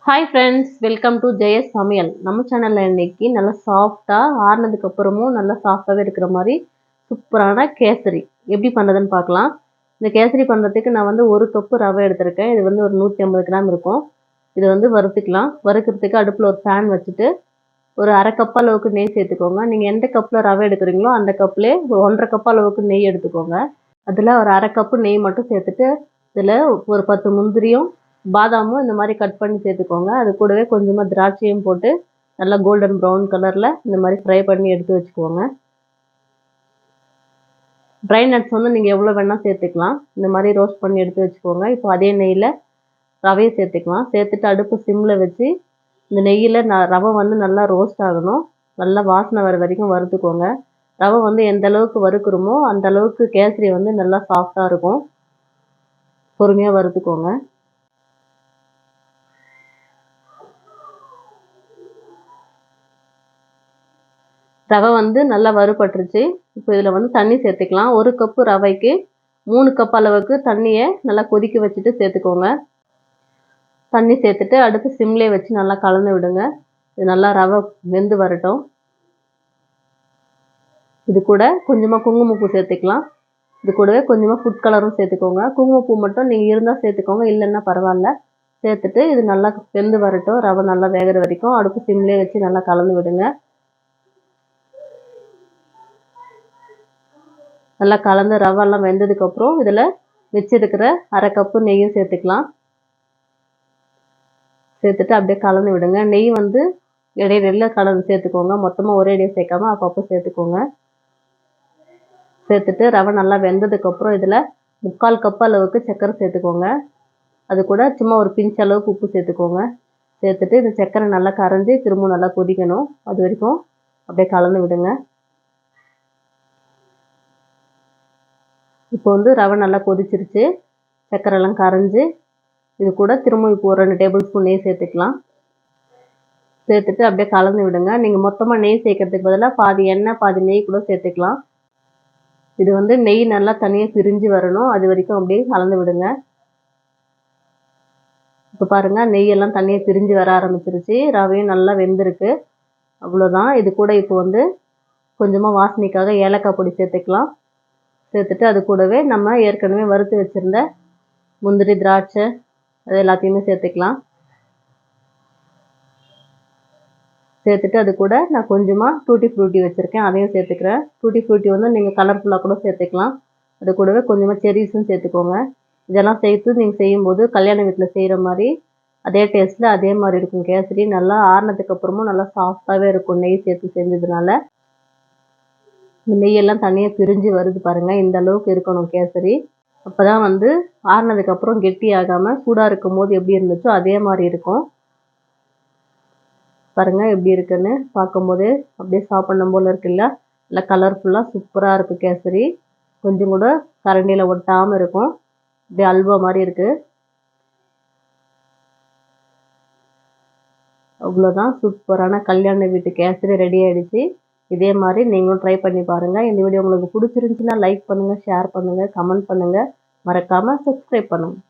Hi friends, welcome to Jayas சமையல். நம்ம சேனலில் இன்றைக்கி நல்லா சாஃப்டாக ஆறுனதுக்கப்புறமும் நல்லா சாஃப்டாகவே இருக்கிற மாதிரி சூப்பரான கேசரி எப்படி பண்ணுறதுன்னு பார்க்கலாம். இந்த கேசரி பண்ணுறதுக்கு நான் வந்து 1 கப்பு ரவை எடுத்திருக்கேன். இது வந்து ஒரு 150 கிராம் இருக்கும். இது வந்து வறுத்துக்கலாம். வறுக்கிறதுக்கு அடுப்பில் ஒரு பேன் வச்சுட்டு ஒரு அரை கப் அளவுக்கு நெய் சேர்த்துக்கோங்க. நீங்கள் எந்த கப்பில் ரவை எடுக்கிறீங்களோ அந்த கப்லேயே ஒரு 1.5 கப் அளவுக்கு நெய் எடுத்துக்கோங்க. அதில் ஒரு அரை கப்பு நெய் மட்டும் சேர்த்துட்டு இதில் ஒரு 10 முந்திரியும் பாதாமும் இந்த மாதிரி கட் பண்ணி சேர்த்துக்கோங்க. அது கூடவே கொஞ்சமாக திராட்சையும் போட்டு நல்லா கோல்டன் ப்ரௌன் கலரில் இந்த மாதிரி ஃப்ரை பண்ணி எடுத்து வச்சுக்கோங்க. ட்ரை நட்ஸ் வந்து நீங்கள் எவ்வளோ வேணால் சேர்த்துக்கலாம். இந்த மாதிரி ரோஸ்ட் பண்ணி எடுத்து வச்சுக்கோங்க. இப்போ அதே நெய்யில் ரவையை சேர்த்துக்கலாம். சேர்த்துட்டு அடுப்பு சிம்மில் வச்சு இந்த நெய்யில் ரவை வந்து நல்லா ரோஸ்ட் ஆகணும். நல்லா வாசனை வர வரைக்கும் வறுத்துக்கோங்க. ரவை வந்து எந்த அளவுக்கு வறுக்கிறோமோ அந்த அளவுக்கு கேசரி வந்து நல்லா சாஃப்டாக இருக்கும். பொறுமையாக வறுத்துக்கோங்க. ரவை வந்து நல்லா வறுபட்டுருச்சு. இப்போ இதில் வந்து தண்ணி சேர்த்துக்கலாம். 1 கப்பு ரவைக்கு 3 கப் அளவுக்கு தண்ணியை நல்லா கொதிக்க வச்சுட்டு சேர்த்துக்கோங்க. தண்ணி சேர்த்துட்டு அடுத்து சிம்லேயே வச்சு நல்லா கலந்து விடுங்க. இது நல்லா ரவை வெந்து வரட்டும். இது கூட கொஞ்சமாக குங்குமப்பூ சேர்த்துக்கலாம். இது கூடவே கொஞ்சமாக ஃபுட் கலரும் சேர்த்துக்கோங்க. குங்குமப்பூ மட்டும் நீங்கள் இருந்தால் சேர்த்துக்கோங்க, இல்லைன்னா பரவாயில்ல. சேர்த்துட்டு இது நல்லா வெந்து வரட்டும். ரவை நல்லா வேகிற வரைக்கும் அடுப்பு சிம்லேயே வச்சு நல்லா கலந்து விடுங்க. நல்லா கலந்து ரவெல்லாம் வெந்ததுக்கப்புறம் இதில் வச்சிருக்கிற அரை கப்பு நெய்யும் சேர்த்துக்கலாம். சேர்த்துட்டு அப்படியே கலந்து விடுங்க. நெய் வந்து இடையில கலந்து சேர்த்துக்கோங்க. மொத்தமாக ஒரே அடியாக சேர்க்காம அப்பப்போ சேர்த்துக்கோங்க. சேர்த்துட்டு ரவை நல்லா வெந்ததுக்கப்புறம் இதில் 3/4 கப் அளவுக்கு சர்க்கரை சேர்த்துக்கோங்க. அது கூட சும்மா ஒரு பிஞ்ச் அளவுக்கு உப்பு சேர்த்துக்கோங்க. சேர்த்துட்டு இந்த சர்க்கரை நல்லா கரைஞ்சி திரும்ப நல்லா கொதிக்கணும். அது வரைக்கும் அப்படியே கலந்து விடுங்க. இப்போ வந்து ரவை நல்லா கொதிச்சிருச்சு. சர்க்கரைலாம் கரைஞ்சி இது கூட திரும்ப இப்போ ஒரு 2 டேபிள் ஸ்பூன் நெய் சேர்த்துக்கலாம். சேர்த்துட்டு அப்படியே கலந்து விடுங்க. நீங்கள் மொத்தமாக நெய் சேர்க்கறதுக்கு பதிலாக பாதி எண்ணெய் பாதி நெய் கூட சேர்த்துக்கலாம். இது வந்து நெய் நல்லா தனியாக பிரிஞ்சு வரணும். அது வரைக்கும் அப்படியே கலந்து விடுங்க. இப்போ பாருங்கள், நெய்யெல்லாம் தனியாக பிரிஞ்சு வர ஆரம்பிச்சிருச்சு. ரவையும் நல்லா வெந்திருக்கு. அவ்வளோதான். இது கூட இப்போ வந்து கொஞ்சமாக வாசனைக்காக ஏலக்காய் பொடி சேர்த்துக்கலாம். சேர்த்துட்டு அது கூடவே நம்ம ஏற்கனவே வறுத்து வச்சுருந்த முந்திரி திராட்சை அது எல்லாத்தையுமே சேர்த்துக்கலாம். சேர்த்துட்டு அது கூட நான் கொஞ்சமாக டூட்டி ஃப்ரூட்டி வச்சுருக்கேன், அதையும் சேர்த்துக்கிறேன். டூட்டி ஃப்ரூட்டி வந்து நீங்கள் கலர்ஃபுல்லாக கூட சேர்த்துக்கலாம். அது கூடவே கொஞ்சமாக செரீஸும் சேர்த்துக்கோங்க. இதெல்லாம் சேர்த்து நீங்கள் செய்யும்போது கல்யாண வீட்டில் செய்கிற மாதிரி அதே டேஸ்ட்டில் அதே மாதிரி இருக்கும் கேசரி. நல்லா ஆறுனதுக்கப்புறமும் நல்லா சாஃப்டாகவே இருக்கும் நெய் சேர்த்து செஞ்சதுனால. இந்த நெய்யெல்லாம் தனியாக பிரிஞ்சு வருது பாருங்கள். இந்த அளவுக்கு இருக்கணும் கேசரி. அப்போ தான் வந்து ஆறுனதுக்கப்புறம் கெட்டி ஆகாமல் சூடாக இருக்கும் போது எப்படி இருந்துச்சோ அதே மாதிரி இருக்கும். பாருங்கள் எப்படி இருக்குன்னு பார்க்கும்போதே அப்படியே சாப்பிடணும் போல் இருக்குல்ல. நல்லா கலர்ஃபுல்லாக சூப்பராக இருக்குது கேசரி. கொஞ்சம் கூட கரண்டியில் ஒட்டாமல் இருக்கும். அப்படியே அல்வா மாதிரி இருக்குது. அவ்வளோதான், சூப்பரான கல்யாண வீட்டு கேசரி ரெடி ஆகிடுச்சு. இதே மாதிரி நீங்களும் ட்ரை பண்ணி பாருங்கள். இந்த வீடியோ உங்களுக்கு பிடிச்சிருந்துச்சுன்னா லைக் பண்ணுங்கள், ஷேர் பண்ணுங்கள், கமெண்ட் பண்ணுங்கள். மறக்காமல் சப்ஸ்கிரைப் பண்ணுங்கள்.